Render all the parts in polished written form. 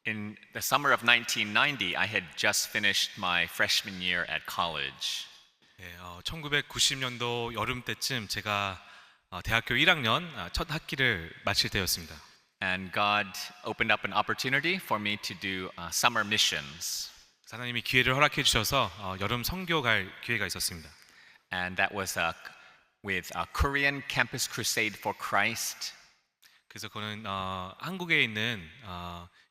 In the summer of 1990, I had just finished my freshman year at college. 1990년도 여름 때쯤 제가 대학교 1학년 첫 학기를 마칠 때였습니다. And God opened up an opportunity for me to do summer missions. 하나님이 기회를 허락해 주셔서 여름 선교 갈 기회가 있었습니다. And that was with Korean Campus Crusade for Christ. 그래서 그는 한국에 있는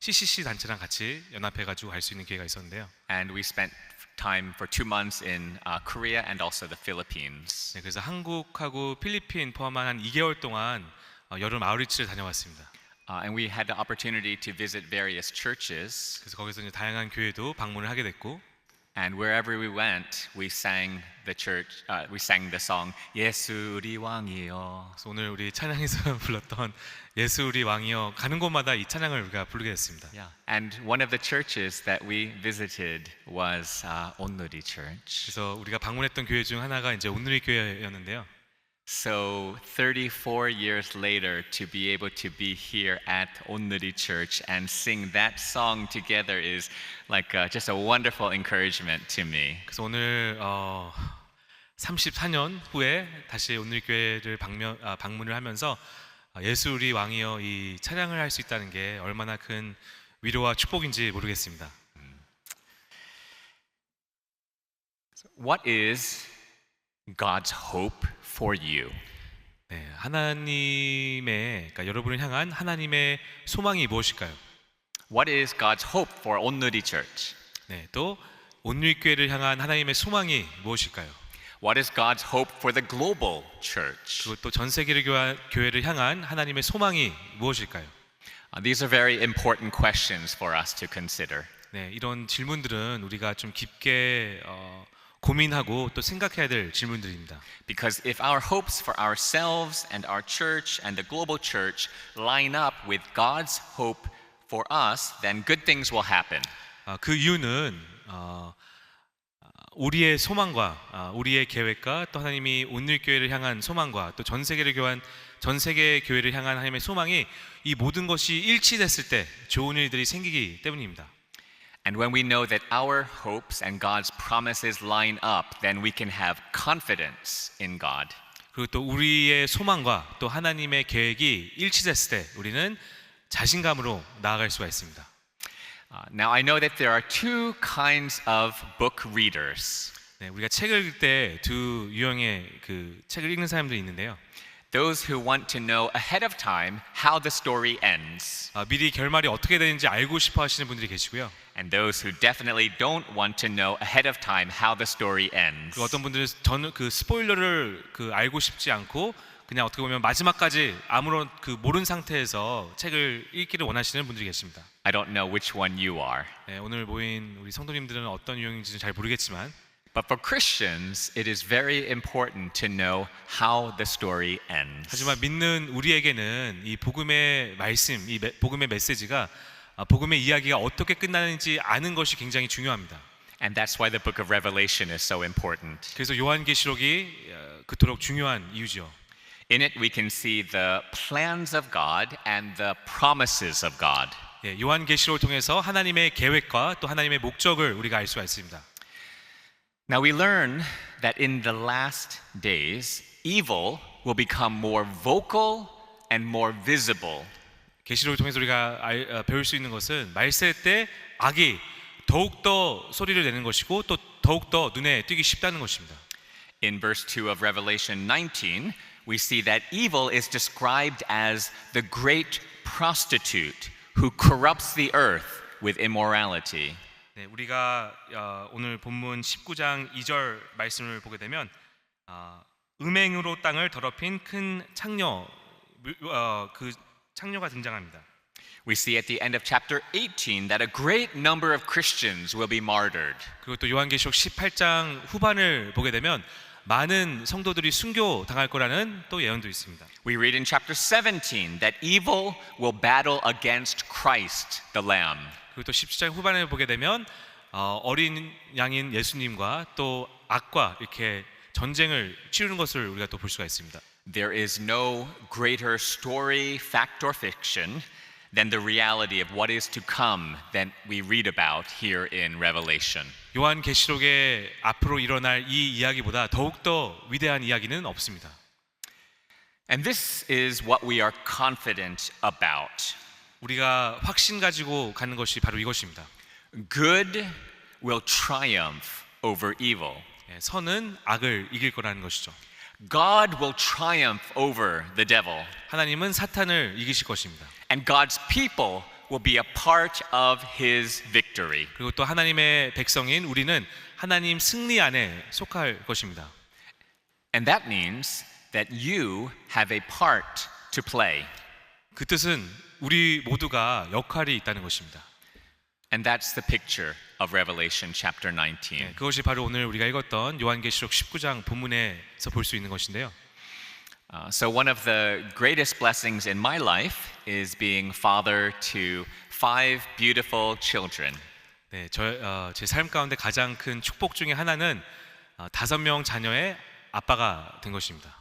CCC 단체랑 같이 연합해 가지고 갈 수 있는 기회가 있었는데요. And we spent time for 2 months in Korea and also the Philippines. 네, 그래서 한국하고 필리핀 포함한 한 2개월 동안 여름 아우리치를 다녀왔습니다. And we had the opportunity to visit various churches. 그래서 거기서 이제 다양한 교회도 방문을 하게 됐고, And wherever we went, we sang the song 예수 우리 왕이여. 그래서 오늘 우리 찬양에서 불렀던 예수 우리 왕이여, 가는 곳마다 이 찬양을 우리가 부르게 됐습니다. Yeah. And one of the churches that we visited was 온누리 Church. 그래서 우리가 방문했던 교회 중 하나가 이제 온누리 교회였는데요. So 34 years later, to be able to be here at 온누리 Church and sing that song together is like just a wonderful encouragement to me. 그래서 오늘 34년 후에 다시 온누리 교회를 방문을 하면서 예수 우리 왕이여 이 찬양을 할 수 있다는 게 얼마나 큰 위로와 축복인지 모르겠습니다. What is God's hope for you? 네, 그러니까 여러분을 향한 하나님의 소망이 무엇일까요? What is God's hope for 온누리 Church? 네, 또 온누리 교회를 향한 하나님의 소망이 무엇일까요? What is God's hope for the global church? 그리고 또 전 세계 교회를 향한 하나님의 소망이 무엇일까요? These are very important questions for us to consider. 네, 이런 질문들은 우리가 좀 깊게 고민하고 또 생각해야 될 질문들입니다. Because if our hopes for ourselves and our church and the global church line up with God's hope for us, then good things will happen. 그 이유는 우리의 소망과 우리의 계획과 또 하나님이 온누리 교회를 향한 소망과 또 전 세계 교회를 향한 하나님의 소망이 이 모든 것이 일치됐을 때 좋은 일들이 생기기 때문입니다. And when we know that our hopes and God's promises line up, then we can have confidence in God. 그리고 또 우리의 소망과 또 하나님의 계획이 일치됐을 때 우리는 자신감으로 나아갈 수가 있습니다. Now I know that there are two kinds of book readers. 네, 우리가 책을 읽을 때 두 유형의 그 책을 읽는 사람들이 있는데요. Those who want to know ahead of time how the story ends. 미리 결말이 어떻게 되는지 알고 싶어 하시는 분들이 계시고요. And those who definitely don't want to know ahead of time how the story ends. 그 어떤 분들은 저는 그 스포일러를 알고 싶지 않고 그냥 어떻게 보면 마지막까지 아무런 모른 상태에서 책을 읽기를 원하시는 분들이 계십니다. I don't know which one you are. 네, 오늘 모인 우리 성도님들은 어떤 유형인지는 잘 모르겠지만, But for Christians, it is very important to know how the story ends. 하지만 믿는 우리에게는 이 복음의 말씀, 복음의 메시지가 복음의 이야기가 어떻게 끝나는지 아는 것이 굉장히 중요합니다. And that's why the book of Revelation is so important. 그래서 요한계시록이 그토록 중요한 이유죠. In it we can see the plans of God and the promises of God. 예, 요한계시록을 통해서 하나님의 계획과 또 하나님의 목적을 우리가 알 수가 있습니다. Now we learn that in the last days, evil will become more vocal and more visible. 계시록을 통해서 우리가 배울 수 있는 것은 말세 때 악이 더욱더 소리를 내는 것이고 또 더욱더 눈에 띄기 쉽다는 것입니다. In verse 2 of Revelation 19, we see that evil is described as the great prostitute who corrupts the earth with immorality. 네, 우리가 오늘 본문 19장 2절 말씀을 보게 되면 음행으로 땅을 더럽힌 큰 창녀, 그 창녀가 등장합니다. We see at the end of chapter 18 that a great number of Christians will be martyred. 그리고 또 요한계시록 18장 후반을 보게 되면 많은 성도들이 순교 당할 거라는 또 예언도 있습니다. We read in chapter 17 that evil will battle against Christ, the Lamb. 그리고 또 17장 후반에 보게 되면 어린 양인 예수님과 또 악과 이렇게 전쟁을 치르는 것을 우리가 또 볼 수가 있습니다. There is no greater story, fact or fiction than the reality of what is to come that we read about here in Revelation. 요한계시록에 앞으로 일어날 이 이야기보다 더욱더 위대한 이야기는 없습니다. And this is what we are confident about. 우리가 확신 가지고 가는 것이 바로 이것입니다. Good will triumph over evil. 선은 악을 이길 거라는 것이죠. God will triumph over the devil. 하나님은 사탄을 이기실 것입니다. And God's people will be a part of his victory. 그리고 또 하나님의 백성인 우리는 하나님 승리 안에 속할 것입니다. And that means that you have a part to play. 그 뜻은 우리 모두가 역할이 있다는 것입니다. And that's the picture of Revelation chapter 19. 그것이 바로 오늘 우리가 읽었던 요한계시록 19장 본문에서 볼 수 있는 것인데요. So one of the greatest blessings in my life is being father to 5 beautiful children. 네, 제 삶 가운데 가장 큰 축복 중에 하나는 5명 자녀의 아빠가 된 것입니다.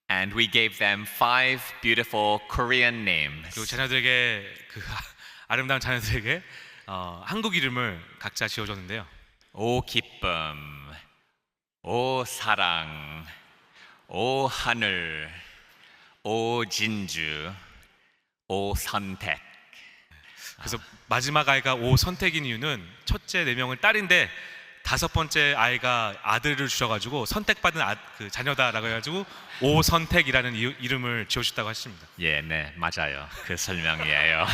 And we gave them 5 beautiful Korean names. 그리고 자녀들에게 그 아름다운 자녀들에게 한국 이름을 각자 지어줬는데요. 오 기쁨, 오 사랑, 오 하늘, 오 진주, 오 선택. 그래서 마지막 아이가 오 선택인 이유는 첫째 4명은 딸인데 5번째 아이가 아들을 주셔가지고 선택받은 그 자녀다라고 해가지고 오 선택이라는 이름을 지어줬다고 하십니다. 예, 네, 맞아요. 그 설명이에요.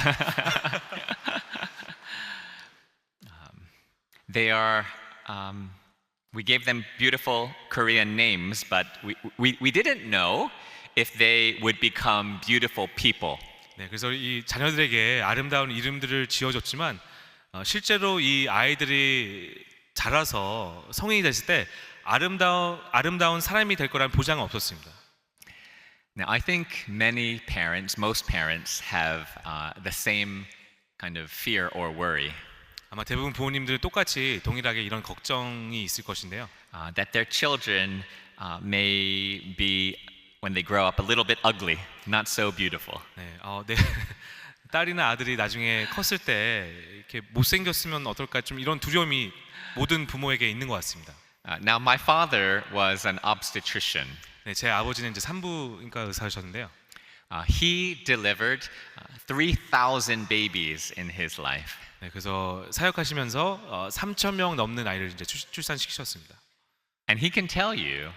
They are. We gave them beautiful Korean names, but we didn't know if they would become beautiful people. 네, 그래서 이 자녀들에게 아름다운 이름들을 지어줬지만 실제로 이 아이들이 자라서 성인이 됐을 때 아름다운 사람이 될 거라는 보장은 없었습니다. Now, I think most parents have the same kind of fear or worry. 아마 대부분 부모님들 똑같이 동일하게 이런 걱정이 있을 것인데요. That their children may be, when they grow up, a little bit ugly, not so beautiful. 네, 네. 딸이나 아들이 나중에 컸을 때 이렇게 못생겼으면 어떨까 좀 이런 두려움이 모든 부모에게 있는 것 같습니다. Now, my father was an obstetrician. 네, 제 아버지는 이제 산부인과 의사셨는데요. He delivered 3,000 babies in his life. 네, 그래서 사역하시면서 3,000명 넘는 아이를 이제 출산시키셨습니다. And he can tell you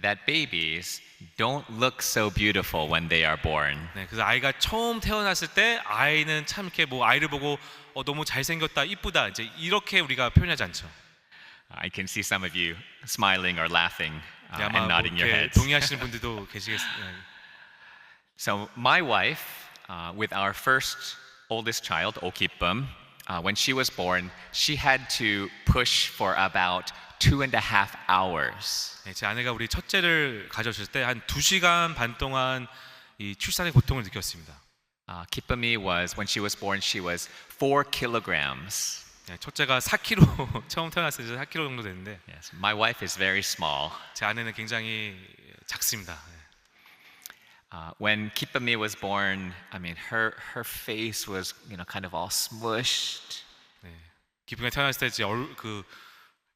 that babies don't look so beautiful when they are born. 네, 그래서 아이가 처음 태어났을 때 아이는 참 이렇게 뭐 아이를 보고 너무 잘생겼다, 이쁘다 이제 이렇게 우리가 표현하지 않죠. I can see some of you smiling or laughing 네, and 아마 nodding your heads. 동의하시는 분들도 계시겠습니다. So my wife, with our first oldest child, 오기쁨, when she was born, she had to push for about 2.5 hours. 네, 제 아내가 우리 첫째를 가졌을 때 한 2시간 반 동안 이 출산의 고통을 느꼈습니다. 기쁨이 when she was born, she was 4 kilograms. 네, 첫째가 4kg 처음 태어났을 때 4kg 정도 됐는데, Yes, my wife is very small. 제 아내는 굉장히 작습니다. When 기쁨이 was born, I mean, her face was, kind of all smushed. 네, 기쁨이 태어났을 때 이제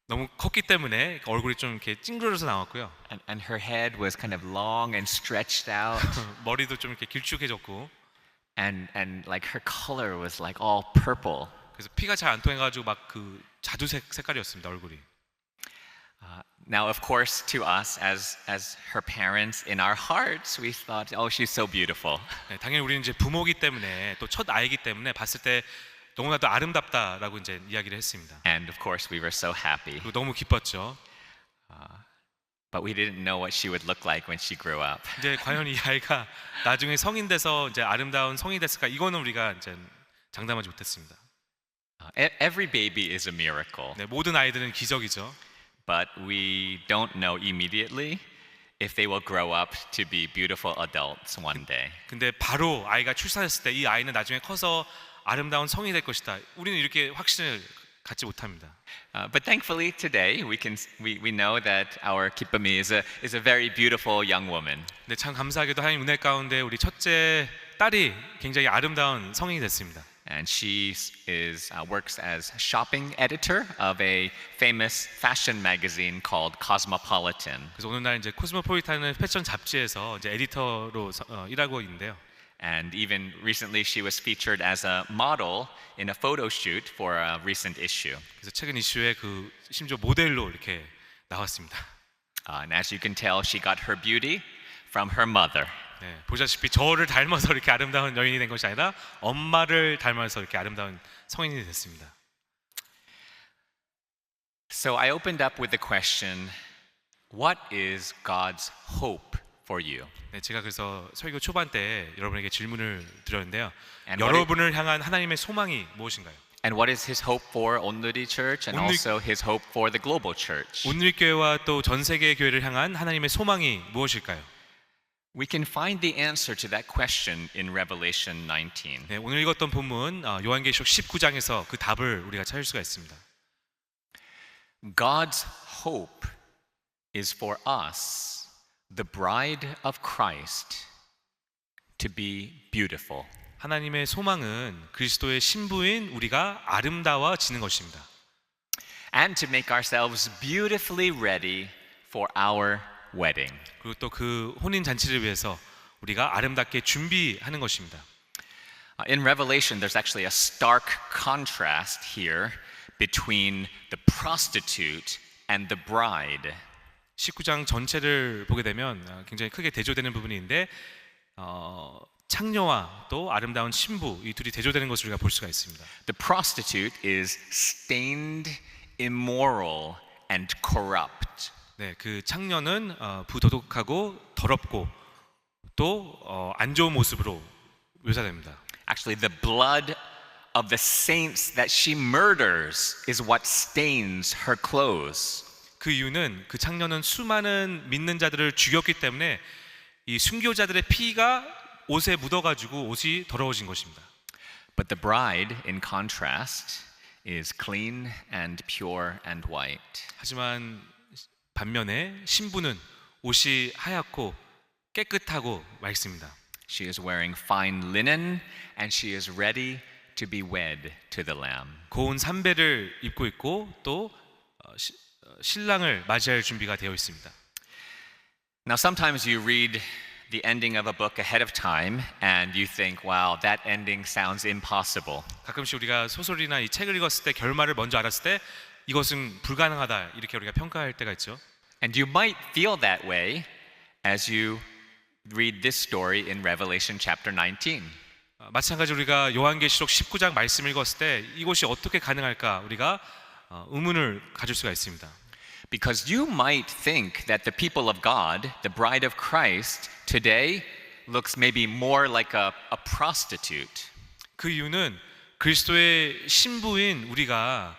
너무 컸기 때문에 얼굴이 좀 이렇게 찡그려서 나왔고요. And her head was kind of long and stretched out. 머리도 좀 이렇게 길쭉해졌고. And like her color was like all purple. 그래서 피가 잘 안 통해가지고 막 그 자두색 색깔이었습니다, 얼굴이. Now, of course, to us as her parents, in our hearts, we thought, oh, she's so beautiful. 네, 당연히 우리는 이제 부모기 때문에 또 첫 아이기 때문에 봤을 때 너무나도 아름답다라고 이제 이야기를 했습니다. And of course, we were so happy. 그리고 너무 기뻤죠. But we didn't know what she would look like when she grew up. 이제 과연 이 아이가 나중에 성인 돼서 이제 아름다운 성인이 됐을까? 이거는 우리가 이제 장담하지 못했습니다. Every baby is a miracle. 네, 모든 아이들은 기적이죠. But we don't know immediately if they will grow up to be beautiful adults one day. 근데 바로 아이가 출산했을 때 이 아이는 나중에 커서 아름다운 성인이 될 것이다. 우리는 이렇게 확신을 갖지 못합니다. But thankfully today we know that our 기쁨이 is a very beautiful young woman. 네, 참 감사하게도 하나님 은혜 가운데 우리 첫째 딸이 굉장히 아름다운 성인이 됐습니다. And she works as shopping editor of a famous fashion magazine called Cosmopolitan. 그래서 오늘날 이제 코스모폴리탄은 패션 잡지에서 이제 에디터로 일하고 있는데요. And even recently she was featured as a model in a photo shoot for a recent issue. 그래서 최근 이슈에 그 심지어 모델로 이렇게 나왔습니다. And as you can tell, she got her beauty from her mother. 네, 보시다시피 저를 닮아서 이렇게 아름다운 여인이 된 것이 아니라 엄마를 닮아서 이렇게 아름다운 성인이 됐습니다. So I opened up with the question, what is God's hope for you? 네, 제가 그래서 설교 초반 때 여러분에게 질문을 드렸는데요. And 여러분을 향한 하나님의 소망이 무엇인가요? And what is his hope for 온누리 Church and also his hope for the global church? 온누리 교회와 또 전 세계 교회를 향한 하나님의 소망이 무엇일까요? We can find the answer to that question in Revelation 19. 네, 오늘 읽었던 본문 요한계시록 19장에서 그 답을 우리가 찾을 수가 있습니다. God's hope is for us, the bride of Christ, to be beautiful. 하나님의 소망은 그리스도의 신부인 우리가 아름다워지는 것입니다. And to make ourselves beautifully ready for our wedding. 그리고 또 그 혼인 잔치를 위해서 우리가 아름답게 준비하는 것입니다. In Revelation, there's actually a stark contrast here between the prostitute and the bride. 19장 전체를 보게 되면 굉장히 크게 대조되는 부분이 있는데 창녀와 또 아름다운 신부 이 둘이 대조되는 것을 우리가 볼 수가 있습니다. The prostitute is stained, immoral, and corrupt. 네, 그 창녀는 부도덕하고 더럽고 또 안 좋은 모습으로 묘사됩니다. Actually, the blood of the saints that she murders is what stains her clothes. 그 이유는 그 창녀는 수많은 믿는 자들을 죽였기 때문에 이 순교자들의 피가 옷에 묻어가지고 옷이 더러워진 것입니다. But the bride, in contrast, is clean and pure and white. 하지만 반면에 신부는 옷이 하얗고 깨끗하고 맑습니다. She is wearing fine linen and she is ready to be wed to the Lamb. 고운 삼배를 입고 있고 또 신랑을 맞이할 준비가 되어 있습니다. Now, sometimes you read the ending of a book ahead of time and you think, wow, that ending sounds impossible. 가끔씩 우리가 소설이나 이 책을 읽었을 때 결말을 먼저 알았을 때 이것은 불가능하다 이렇게 우리가 평가할 때가 있죠. And you might feel that way as you read this story in Revelation chapter 19. 마찬가지로 우리가 요한계시록 19장 말씀을 읽었을 때 이것이 어떻게 가능할까 우리가 의문을 가질 수가 있습니다. Because you might think that the people of God, the bride of Christ, today looks maybe more like a prostitute. 그 이유는 그리스도의 신부인 우리가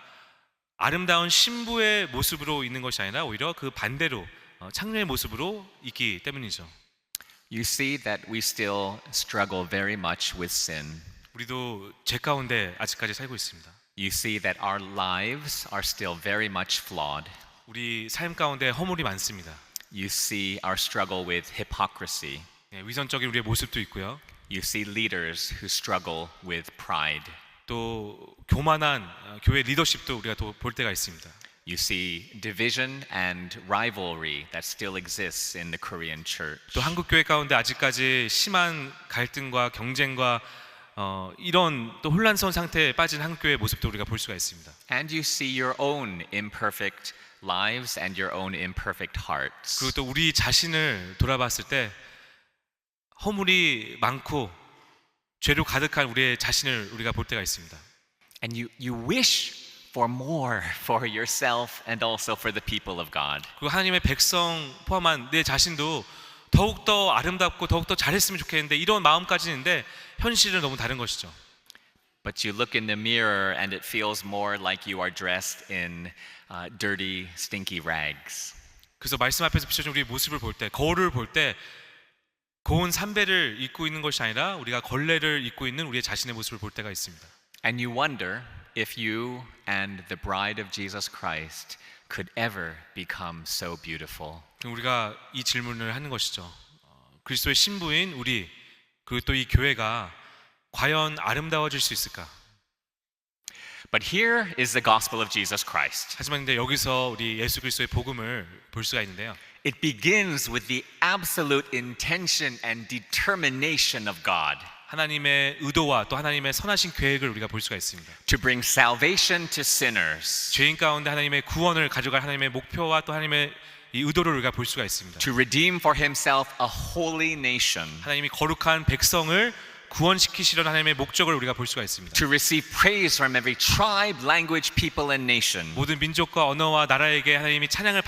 아름다운 신부의 모습으로 있는 것이 아니라 오히려 그 반대로 창녀의 모습으로 있기 때문이죠. You see that we still struggle very much with sin. 우리도 죄 가운데 아직까지 살고 있습니다. You see that our lives are still very much flawed. 우리 삶 가운데 허물이 많습니다. You see our struggle with hypocrisy. 네, 위선적인 우리의 모습도 있고요. You see leaders who struggle with pride. 또 교만한 교회 리더십도 우리가 또 볼 때가 있습니다. You see division and rivalry that still exists in the Korean church. 또 한국 교회 가운데 아직까지 심한 갈등과 경쟁과 이런 또 혼란스러운 상태에 빠진 한국 교회의 모습도 우리가 볼 수가 있습니다. And you see your own imperfect lives and your own imperfect hearts. 그리고 또 우리 자신을 돌아봤을 때 허물이 많고 죄로 가득한 우리의 자신을 우리가 볼 때가 있습니다. And you wish for more for yourself and also for the people of God. 그리고 하나님의 백성 포함한 내 자신도 더욱더 아름답고 더욱더 잘했으면 좋겠는데 이런 마음까지는 있는데 현실은 너무 다른 것이죠. But you look in the mirror and it feels more like you are dressed in dirty, stinky rags. 그래서 말씀 앞에서 비춰진 우리의 모습을 볼 때, 거울을 볼 때 고운 삼배를 입고 있는 것이 아니라 우리가 걸레를 입고 있는 우리의 자신의 모습을 볼 때가 있습니다. And you wonder if you and the bride of Jesus Christ could ever become so beautiful. 우리가 이 질문을 하는 것이죠. 그리스도의 신부인 우리 그리고 또 이 교회가 과연 아름다워질 수 있을까? But here is the gospel of Jesus Christ. 하지만 근데 여기서 우리 예수 그리스도의 복음을 볼 수가 있는데요. It begins with the absolute intention and determination of God 하나님의 의도와 또 하나님의 선하신 계획을 우리가 볼 수가 있습니다. to bring salvation to sinners, 죄인 가운데 하나님의 구원을 가져갈 하나님의 목표와 또 하나님의 이 의도를 우리가 볼 수가 있습니다. to redeem for himself a holy nation, 하나님이 거룩한 백성을 구원시키시려는 하나님의 목적을 우리가 볼 수가 있습니다. to receive praise from every tribe, language, people, and nation, 모든 민족과 언어와 나라에게 하나님이 찬양을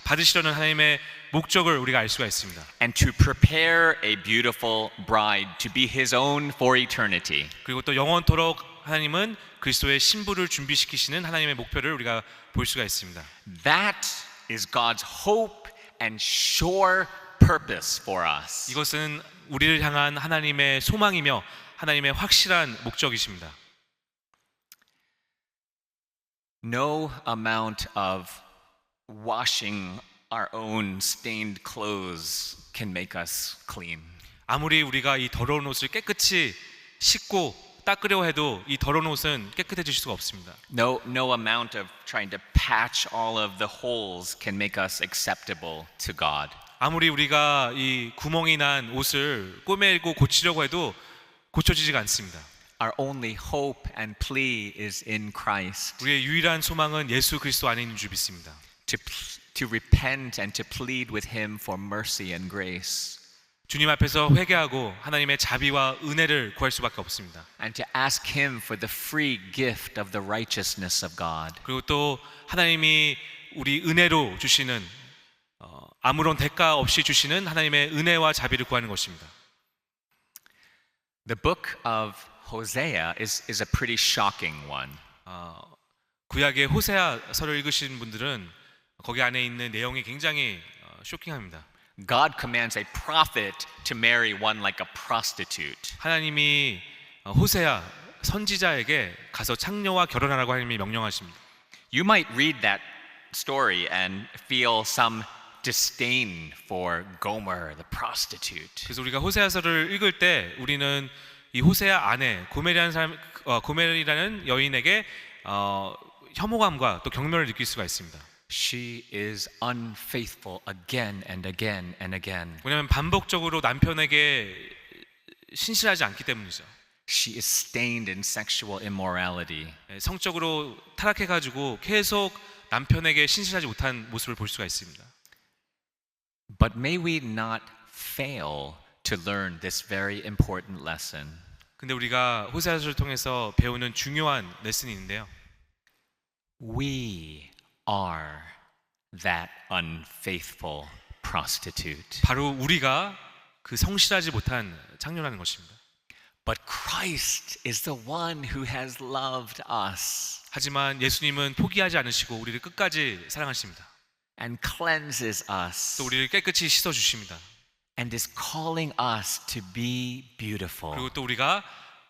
받으시려는 하나님의 목적을 우리가 알 수가 있습니다. and to prepare a beautiful bride to be his own for eternity. 그리고 또 영원토록 하나님은 그리스도의 신부를 준비시키시는 하나님의 목표를 우리가 볼 수가 있습니다. That is God's hope and sure purpose for us. 이것은 우리를 향한 하나님의 소망이며 하나님의 확실한 목적이십니다. No amount of washing our own stained clothes can make us clean. 아무리 우리가 이 더러운 옷을 깨끗이 씻고 닦으려 해도 이 더러운 옷은 깨끗해질 수가 없습니다. No amount of trying to patch all of the holes can make us acceptable to God. 아무리 우리가 이 구멍이 난 옷을 꼬매고 고치려고 해도 고쳐지지가 않습니다. Our only hope and plea is in Christ. 우리의 유일한 소망은 예수 그리스도 안에 있는 줄 믿습니다. To repent and to plead with him for mercy and grace. 주님 앞에서 회개하고 하나님의 자비와 은혜를 구할 수밖에 없습니다. And to ask him for the free gift of the righteousness of God. 그리고 또 하나님이 우리 은혜로 주시는 아무런 대가 없이 주시는 하나님의 은혜와 자비를 구하는 것입니다. The book of Hosea is a pretty shocking one. 구약의 호세아서를 읽으신 분들은 거기 안에 있는 내용이 굉장히 쇼킹합니다. God commands a prophet to marry one like a prostitute. 하나님이 호세아 선지자에게 가서 창녀와 결혼하라고 하나님이 명령하십니다. You might read that story and feel some disdain for Gomer, the prostitute. 그래서 우리가 호세아서를 읽을 때 우리는 이 호세아 아내 고멜이라는 여인에게 혐오감과 또 경멸을 느낄 수가 있습니다. She is unfaithful again and again and again. 왜냐하면 반복적으로 남편에게 신실하지 않기 때문이죠. She is stained in sexual immorality. 성적으로 타락해가지고 계속 남편에게 신실하지 못한 모습을 볼 수가 있습니다. But may we not fail to learn this very important lesson. 근데 우리가 호세아서를 통해서 배우는 중요한 레슨이 있는데요. We are that unfaithful prostitute. 바로 우리가 그 성실하지 못한 창녀라는 것입니다. But Christ is the one who has loved us 하지만 예수님은 포기하지 않으시고 우리를 끝까지 사랑하십니다. and cleanses us 또 우리를 깨끗이 씻어 주십니다. and is calling us to be beautiful. 그리고 또 우리가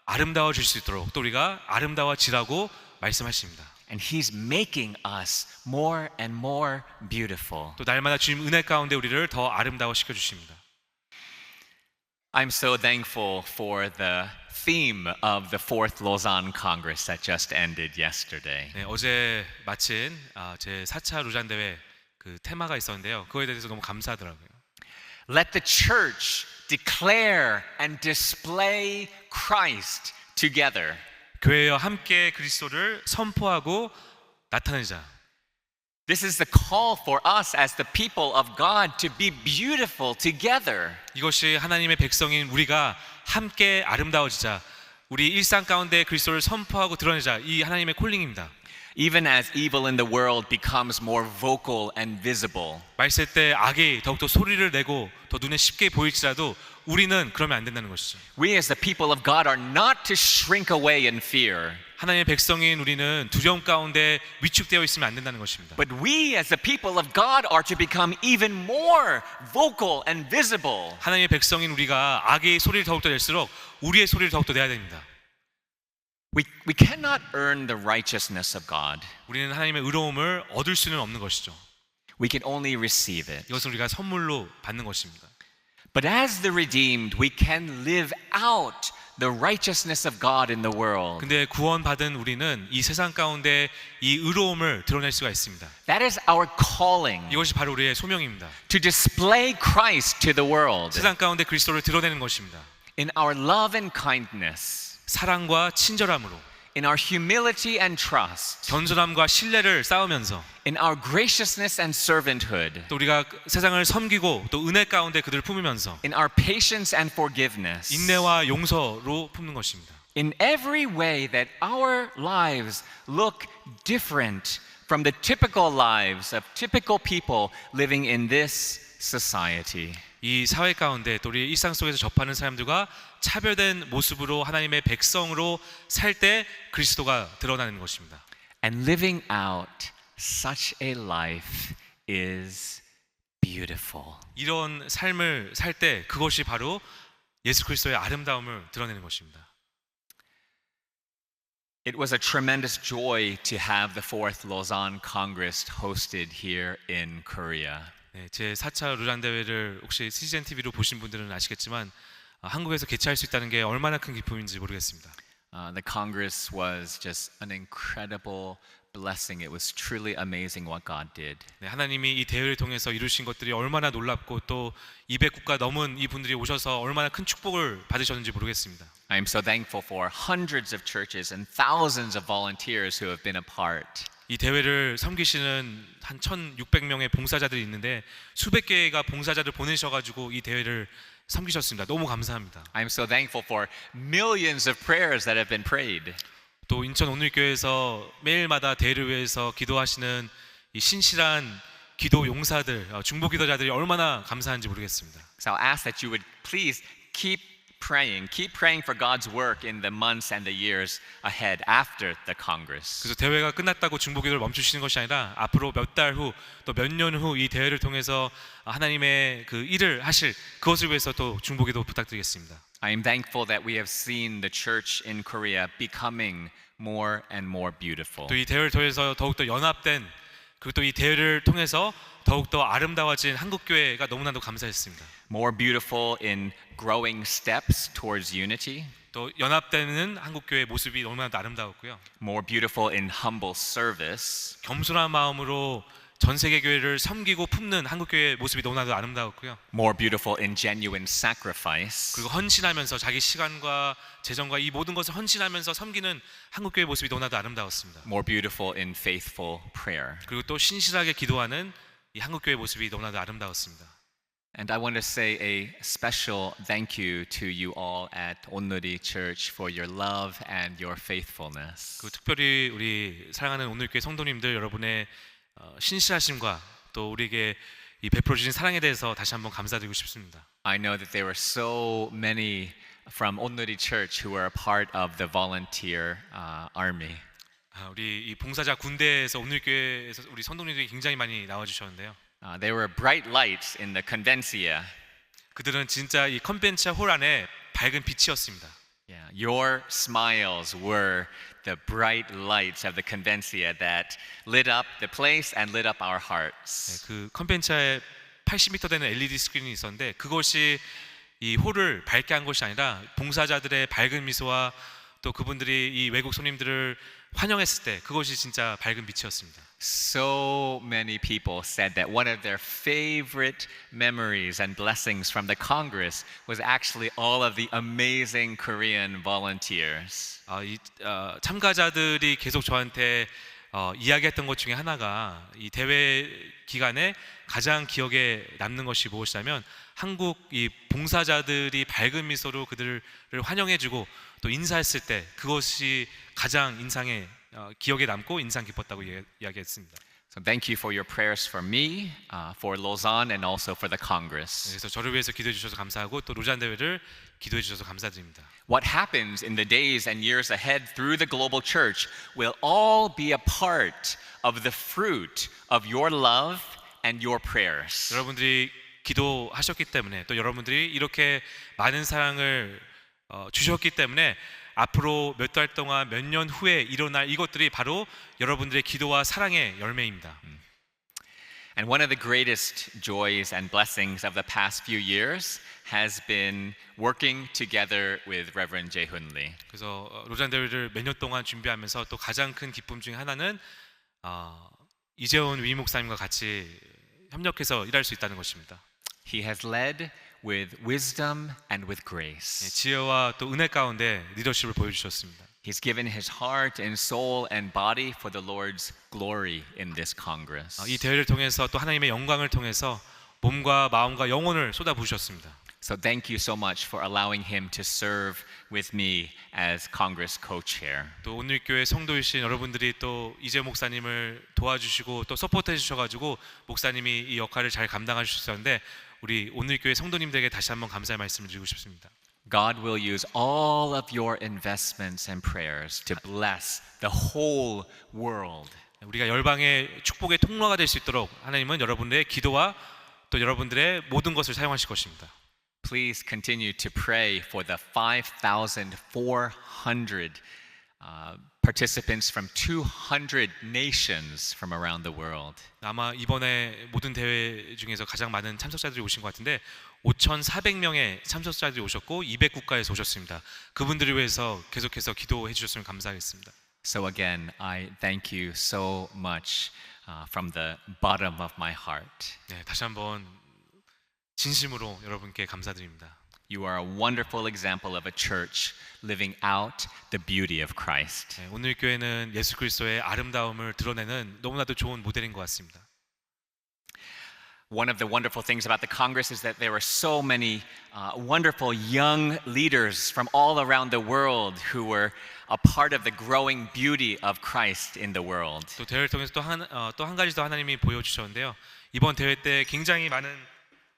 아름다워질 수 있도록 또 우리가 아름다워지라고 말씀하십니다. And he's making us more and more beautiful. 또 날마다 주님 은혜 가운데 우리를 더 아름다워 시켜 주십니다. I'm so thankful for the theme of the Fourth Lausanne Congress that just ended yesterday. 네, 어제 마친 제 4차 루잔 대회 그 테마가 있었는데요. 그거에 대해서 너무 감사하더라고요. Let the church declare and display Christ together. 교회와 함께 그리스도를 선포하고 나타내자. This is the call for us as the people of God to be beautiful together. 이것이 하나님의 백성인 우리가 함께 아름다워지자. 우리 일상 가운데 그리스도를 선포하고 드러내자. 이 하나님의 콜링입니다. Even as evil in the world becomes more vocal and visible. 말세 때 악이 더욱더 소리를 내고 더 눈에 쉽게 보일지라도 우리는 그러면 안 된다는 것이죠. We as the people of God are not to shrink away in fear. 하나님의 백성인 우리는 두려움 가운데 위축되어 있으면 안 된다는 것입니다. But we as the people of God are to become even more vocal and visible. 하나님의 백성인 우리가 악의 소리를 더욱더 낼수록 우리의 소리를 더욱더 내야 됩니다. We cannot earn the righteousness of God. 우리는 하나님의 의로움을 얻을 수는 없는 것이죠. We can only receive it. 이것은 우리가 선물로 받는 것입니다. But as the redeemed, we can live out the righteousness of God in the world. 근데 구원받은 우리는 이 세상 가운데 이 의로움을 드러낼 수가 있습니다. That is our calling, 이것이 바로 우리의 소명입니다. to display Christ to the world 세상 가운데 그리스도를 드러내는 것입니다. in our love and kindness, 사랑과 친절함으로, in our humility and trust, 겸손함과 신뢰를 쌓으면서 in our graciousness and servanthood, 또 우리가 세상을 섬기고 또 은혜 가운데 그들을 품으면서 in our patience and forgiveness, 인내와 용서로 품는 것입니다. in every way that our lives look different from the typical lives of typical people living in this society. 이 사회 가운데 또 우리 일상 속에서 접하는 사람들과 차별된 모습으로 하나님의 백성으로 살 때 그리스도가 드러나는 것입니다. And living out such a life is beautiful. 이런 삶을 살 때 그것이 바로 예수 그리스도의 아름다움을 드러내는 것입니다. It was a tremendous joy to have the 4th Lausanne Congress hosted here in Korea. 네, 제 4차 루잔 대회를 혹시 CGN TV로 보신 분들은 아시겠지만 한국에서 개최할 수 있다는 게 얼마나 큰 기쁨인지 모르겠습니다. The Congress was just an incredible blessing. It was truly amazing what God did. 네, 하나님이 이 대회를 통해서 이루신 것들이 얼마나 놀랍고 또 200국가 넘은 이 분들이 오셔서 얼마나 큰 축복을 받으셨는지 모르겠습니다. I am so thankful for hundreds of churches and thousands of volunteers who have been a part. 이 대회를 섬기시는 한 1,600명의 봉사자들이 있는데 수백 개가 봉사자를 보내셔가지고 이 대회를 섬기셨습니다. 너무 감사합니다. I am so thankful for millions of prayers that have been prayed. 또 인천 온누리교회에서 매일마다 대회를 위해서 기도하시는 이 신실한 기도 용사들, 중보 기도자들이 얼마나 감사한지 모르겠습니다. So I'll ask that you would please keep praying for God's work in the months and the years ahead after the Congress. 그래서 대회가 끝났다고 중보 기도를 멈추시는 것이 아니라 앞으로 몇 달 후 또 몇 년 후 이 대회를 통해서 하나님의 그 일을 하실 그것을 위해서 또 중보 기도 부탁드리겠습니다. I am thankful that we have seen the church in Korea becoming more and more beautiful. 또 이 대회를 통해서 더욱더 연합된 그리고 또 이 대회를 통해서 더욱더 아름다워진 한국교회가 너무나도 감사했습니다. More beautiful in growing steps towards unity. 또 연합되는 한국교회의 모습이 너무나도 아름다웠고요. More beautiful in humble service. 겸손한 마음으로 전 세계 교회를 섬기고 품는 한국교회의 모습이 너무나도 아름다웠고요. More beautiful in genuine sacrifice. 그리고 헌신하면서 자기 시간과 재정과 이 모든 것을 헌신하면서 섬기는 한국교회의 모습이 너무나도 아름다웠습니다. More beautiful in faithful prayer. 그리고 또 신실하게 기도하는 이 한국교회의 모습이 너무나도 아름다웠습니다. And I want to say a special thank you to you all at 온누리 Church for your love and your faithfulness. 그 특별히 우리 사랑하는 온누리교회 성도님들 여러분의 신실하심과 또 우리에게 이 베풀어 주신 사랑에 대해서 다시 한번 감사드리고 싶습니다. I know that there were so many from 온누리 Church who were a part of the volunteer army. 우리 이 봉사자 군대에서 온누리교회에서 우리 성도님들이 굉장히 많이 나와 주셨는데요. There were bright lights in the convencia. 그들은 진짜 이 컨벤션 홀 안에 밝은 빛이었습니다. Yeah, your smiles were the bright lights of the convencia that lit up the place and lit up our hearts. 그 컨벤션에 80m 되는 LED 스크린이 있었는데 그것이 이 홀을 밝게 한 것이 아니라 봉사자들의 밝은 미소와 또 그분들이 이 외국 손님들을 환영했을 때 그것이 진짜 밝은 빛이었습니다. So many people said that one of their favorite memories and blessings from the Congress was actually all of the amazing Korean volunteers. 참가자들이 계속 저한테 이야기했던 것 중에 하나가 이 대회 기간에 가장 기억에 남는 것이 무엇이냐면 한국 이 봉사자들이 밝은 미소로 그들을 환영해주고 또 인사했을 때 그것이 가장 기억에 남고 인상 깊었다고 이야기했습니다. So thank you for your prayers for me, for Lausanne, and also for the Congress. 그래서 저를 위해서 기도해 주셔서 감사하고 또 루잔 대회를 기도해 주셔서 감사드립니다. What happens in the days and years ahead through the global church will all be a part of the fruit of your love and your prayers. 여러분들이 기도하셨기 때문에 또 여러분들이 이렇게 많은 사랑을 주셨기 때문에 앞으로 몇 달 동안 몇 년 후에 일어날 이것들이 바로 여러분들의 기도와 사랑의 열매입니다. And one of the greatest joys and blessings of the past few years has been working together with Reverend Jae-hoon Lee. 그래서 로잔 대회를 몇 년 동안 준비하면서 또 가장 큰 기쁨 중에 하나는 이재훈 위 목사님과 같이 협력해서 일할 수 있다는 것입니다. He has led with wisdom and with grace. 지혜와 또 은혜 가운데 리더십을 보여주셨습니다. He's given his heart and soul and body for the Lord's glory in this Congress. 이 대회를 통해서 또 하나님의 영광을 통해서 몸과 마음과 영혼을 쏟아부으셨습니다. So thank you so much for allowing him to serve with me as Congress co-chair. 또 온누리교회 성도이신 여러분들이 또 이재 목사님을 도와주시고 또 서포트해 주셔가지고 목사님이 이 역할을 잘 감당하셨었는데 우리 온누리교회 성도님들에게 다시 한번 감사의 말씀을 드리고 싶습니다. God will use all of your investments and prayers to bless the whole world. 우리가 열방의 축복의 통로가 될 수 있도록 하나님은 여러분들의 기도와 또 여러분들의 모든 것을 사용하실 것입니다. Please continue to pray for the 5,400 participants from 200 nations from around the world. 아마 이번에 모든 대회 중에서 가장 많은 참석자들이 오신 것 같은데 5,400명의 참석자들이 오셨고 200국가에서 오셨습니다. 그분들을 위해서 계속해서 기도해 주셨으면 감사하겠습니다. So again, I thank you so much from the bottom of my heart. 네, 다시 한번 진심으로 여러분께 감사드립니다. You are a wonderful example of a church living out the beauty of Christ. 네, 오늘 교회는 예수 그리스도의 아름다움을 드러내는 너무나도 좋은 모델인 것 같습니다. One of the wonderful things about the Congress is that there are so many wonderful young leaders from all around the world who were a part of the growing beauty of Christ in the world. 또 대회를 통해서 또 한 가지 더 하나님이 보여주셨는데요. 이번 대회 때 굉장히 많은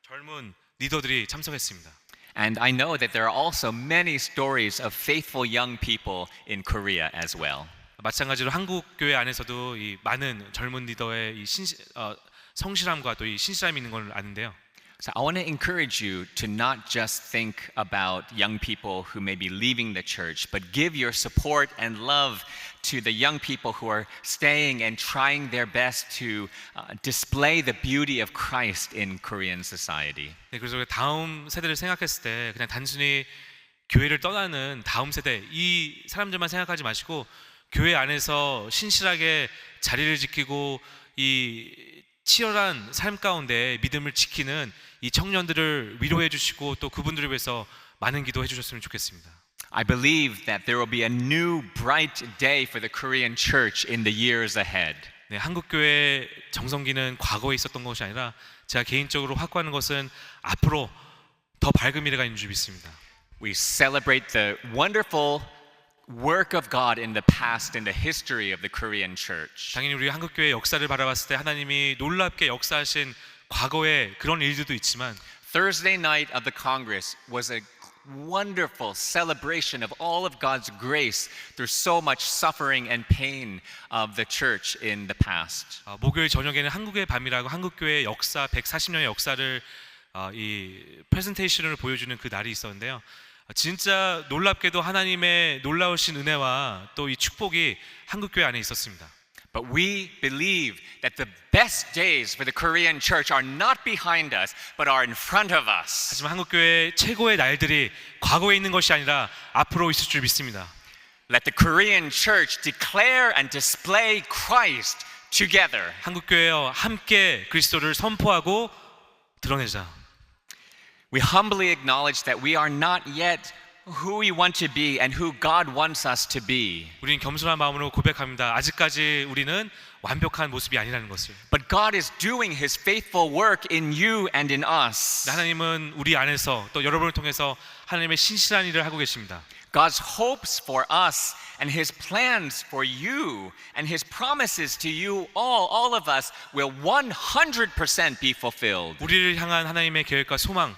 젊은 리더들이 참석했습니다. And I know that there are also many stories of faithful young people in Korea as well. 마찬가지로 한국 교회 안에서도 이 많은 젊은 리더의 이 성실함과 또 이 신실함이 있는 걸 아는데요. So I want to encourage you to not just think about young people who may be leaving the church, but give your support and love to the young people who are staying and trying their best to display the beauty of Christ in Korean society. 네, 그래서 다음 세대를 생각했을 때 그냥 단순히 교회를 떠나는 다음 세대 이 사람들만 생각하지 마시고 교회 안에서 신실하게 자리를 지키고 이 치열한 삶 가운데 믿음을 지키는 이 청년들을 위로해 주시고 또 그분들을 위해서 많은 기도해 주셨으면 좋겠습니다. I believe that there will be a new bright day for the Korean church in the years ahead. 네, 한국 교회 정성기는 과거에 있었던 것이 아니라 제가 개인적으로 확고하는 것은 앞으로 더 밝은 미래가 있는 줄 믿습니다. We celebrate the wonderful work of God in the past in the history of the Korean church. 당연히 우리 한국 교회 역사를 바라봤을 때 하나님이 놀랍게 역사하신 과거의 그런 일들도 있지만 Thursday night of the Congress was a wonderful celebration of all of God's grace through so much suffering and pain of the church in the past. 목요일 저녁에는 한국의 밤이라고 한국 교회의 역사 140년의 역사를 이 프레젠테이션을 보여주는 그 날이 있었는데요. 진짜 놀랍게도 하나님의 놀라우신 은혜와 또 이 축복이 한국 교회 안에 있었습니다. But we believe that the best days for the Korean church are not behind us, but are in front of us. 하지만 한국 교회의 최고의 날들이 과거에 있는 것이 아니라 앞으로 있을 줄 믿습니다. Let the Korean church declare and display Christ together. 한국 교회와 함께 그리스도를 선포하고 드러내자. We humbly acknowledge that we are not yet who we want to be and who God wants us to be. 우리는 겸손한 마음으로 고백합니다. 아직까지 우리는 완벽한 모습이 아니라는 것을. But God is doing His faithful work in you and in us. 하나님은 우리 안에서 또 여러분을 통해서 하나님의 신실한 일을 하고 계십니다. God's hopes for us and His plans for you and His promises to you all of us will 100% be fulfilled. 우리를 향한 하나님의 계획과 소망,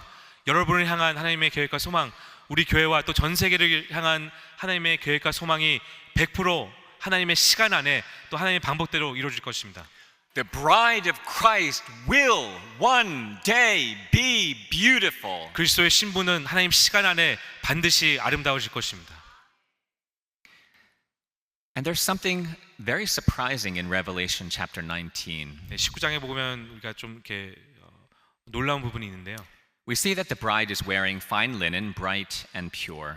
여러분을 향한 하나님의 계획과 소망, 우리 교회와 또 전 세계를 향한 하나님의 계획과 소망이 100% 하나님의 시간 안에 또 하나님의 방법대로 이루어질 것입니다. The bride of Christ will one day be beautiful. 그리스도의 신부는 하나님 시간 안에 반드시 아름다워질 것입니다. And there's something very surprising in Revelation chapter 19. 네, 19장에 보면 우리가 좀 이렇게 놀라운 부분이 있는데요. We see that the bride is wearing fine linen, bright and pure.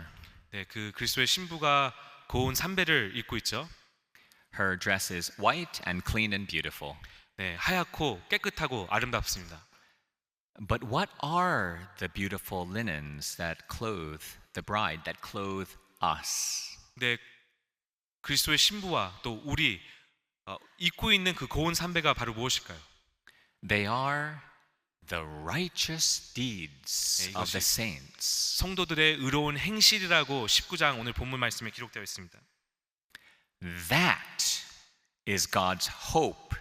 네, 그 그리스도의 신부가 고운 삼배를 입고 있죠. Her dress is white and clean and beautiful. 네, 하얗고 깨끗하고 아름답습니다. But what are the beautiful linens that clothe the bride, that clothe us? 네, 그리스도의 신부와 또 우리 입고 있는 그 고운 삼배가 바로 무엇일까요? They are the righteous deeds 네, of the 이것이 saints. 성도들의 의로운 행실이라고 19장 오늘 본문 말씀에 기록되어 있습니다. That is God's hope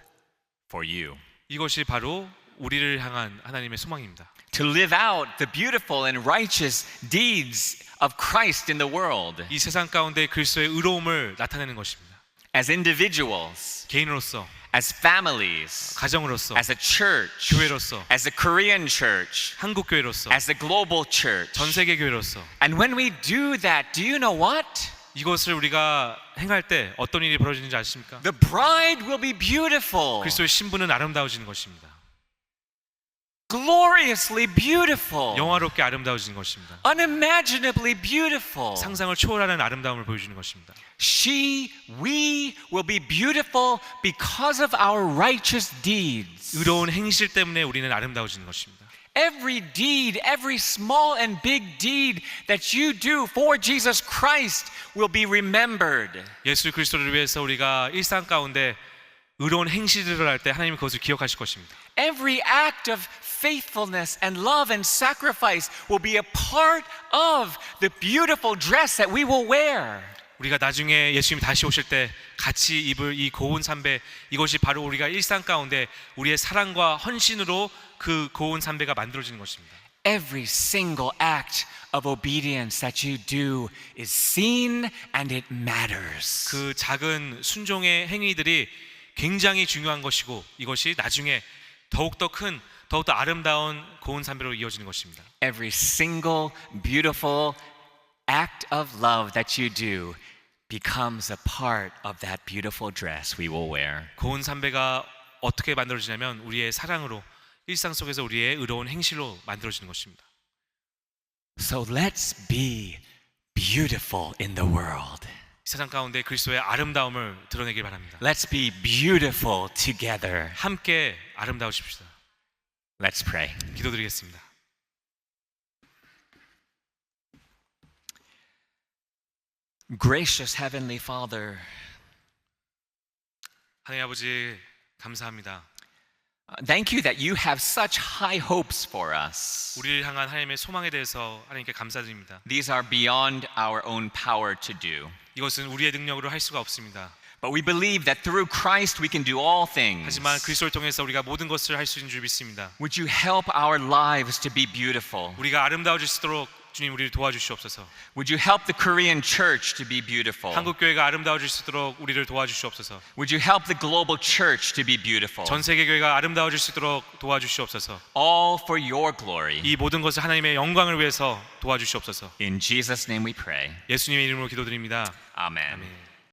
for you. 이것이 바로 우리를 향한 하나님의 소망입니다. To live out the beautiful and righteous deeds of Christ in the world. 이 세상 가운데 그리스도의 의로움을 나타내는 것입니다. As individuals, 개인으로서, as families, 가정으로서, as a church, 교회로서, as a Korean church, 한국 교회로서, as a global church. 전 세계 교회로서. And when we do that, do you know what? 이것을 우리가 행할 때 어떤 일이 벌어지는지 아십니까? The bride will be beautiful, 그리스도의 신부는 아름다워지는 것입니다. gloriously beautiful, 영화롭게 아름다워지는 것입니다. unimaginably beautiful. 상상을 초월하는 아름다움을 보여주는 것입니다. We will be beautiful because of our righteous deeds. 의로운 행실 때문에 우리는 아름다워지는 것입니다. Every deed, every small and big deed that you do for Jesus Christ will be remembered. 예수 그리스도를 위해서 우리가 일상 가운데 의로운 행실을 할 때 하나님이 그것을 기억하실 것입니다. Every act of faithfulness and love and sacrifice will be a part of the beautiful dress that we will wear. 우리가 나중에 예수님이 다시 오실 때 같이 입을 이 고운 삼배, 이것이 바로 우리가 일상 가운데 우리의 사랑과 헌신으로 그 고운 삼배가 만들어지는 것입니다. Every single act of obedience that you do is seen and it matters. 그 작은 순종의 행위들이 굉장히 중요한 것이고 이것이 나중에 더욱더 큰, 더욱더 아름다운 고운 삼배로 이어지는 것입니다. Every single beautiful act of love that you do becomes a part of that beautiful dress we will wear. 고운 삼배가 어떻게 만들어지냐면 우리의 사랑으로 일상 속에서 우리의 의로운 행실로 만들어지는 것입니다. So let's be beautiful in the world. 세상 가운데 그리스도의 아름다움을 드러내길 바랍니다. Let's be beautiful together. 함께 아름다우십시다. Let's pray. 기도드리겠습니다. Gracious Heavenly Father, 하나님 아버지 감사합니다. thank you that you have such high hopes for us. 우리를 향한 하나님의 소망에 대해서 하나님께 감사드립니다. These are beyond our own power to do. 이것은 우리의 능력으로 할 수가 없습니다. But we believe that through Christ we can do all things. 하지만 그리스도를 통해서 우리가 모든 것을 할 수 있는 줄 믿습니다. Would you help our lives to be beautiful? 우리가 아름다워질 수 있도록 주님 우리를 도와주시옵소서. Would you help the Korean church to be beautiful? 한국 교회가 아름다워질 수 있도록 우리를 도와주시옵소서. Would you help the global church to be beautiful? 전 세계 교회가 아름다워질 수 있도록 도와주시옵소서. All for your glory. 이 모든 것을 하나님의 영광을 위해서 도와주시옵소서. In Jesus' name we pray. 예수님의 이름으로 기도드립니다. Amen. 아멘.